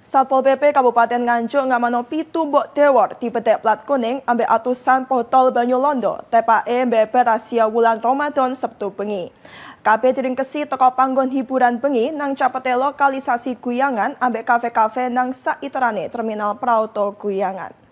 Satpol PP Kabupaten Nganjuk ngamano pitu mbok dewor di bedek plat kuning ambek atusan botol banyu londo tepake mbek rahasia wulan Ramadan Sabtu bengi. Kabeh diringkesi teko panggon hiburan bengi nang capete lokalisasi Guyangan ambek kafe-kafe nang saiterane terminal Prauto Guyangan.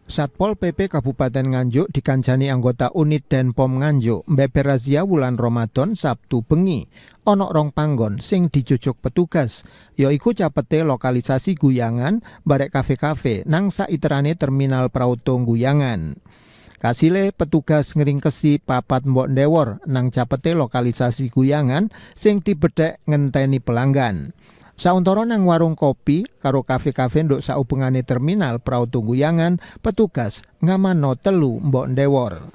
Satpol PP Kabupaten Nganjuk dikancani anggota unit Denpom Nganjuk mbeber razia wulan Ramadan Sabtu bengi. Ana rong panggon sing dijujuk petugas, yaiku capete lokalisasi Guyangan barek kafe-kafe nang saiterane terminal Prauto Guyangan. Kasile petugas ngringkesi papat mbok ndewor nang capete lokalisasi Guyangan sing dibedhek ngenteni pelanggan. Sauntara nang warung kopi karo kafe-kafe nduk saubengane terminal Prauto Guyangan, petugas ngamano 3 mbok ndewor.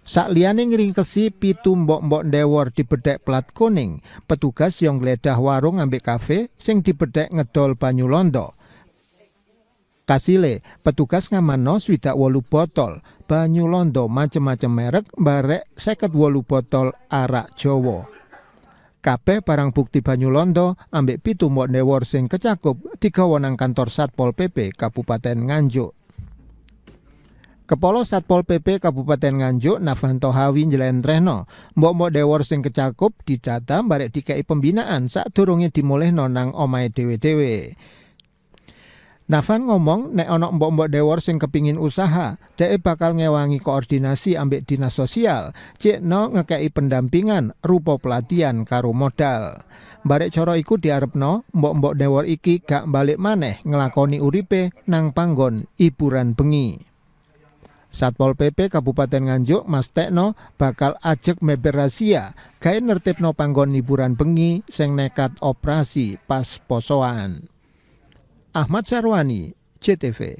Sakliyane ngringkesi 7 mbok ndewor dibedhek plat kuning, petugas yang ngledah warung ambek kafe sing dibedhek ngedol banyu londo. Kasile petugas ngamano 28 botol banyu londo macem-macem merek barek 58 botol arak Jawa. Kabeh barang bukti banyu londo ambek 7 mbok ndewor sing kecakup digawa nang kantor Satpol PP Kabupaten Nganjuk. Kepala Satpol PP Kabupaten Nganjuk Navanto Hawi njlentrehno mbok ndewor sing kecakup didata barek dikei pembinaan sadurunge dimulihno nang omahe dhewe-dhewe. Navan ngomong nek ana mbok-mbok dewor sing kepingin usaha, dhek bakal ngewangi koordinasi ambek dinas sosial, cekno ngekei pendampingan rupa pelatihan karo modal. Barek cara iku diarepno mbok-mbok dewor iki gak balik maneh nglakoni uripe nang panggon hiburan bengi. Satpol PP Kabupaten Nganjuk mastekno bakal ajek meber razia gawe nertibno panggon hiburan bengi sing nekat operasi pas posoan. Ahmad Sarwani, CTV.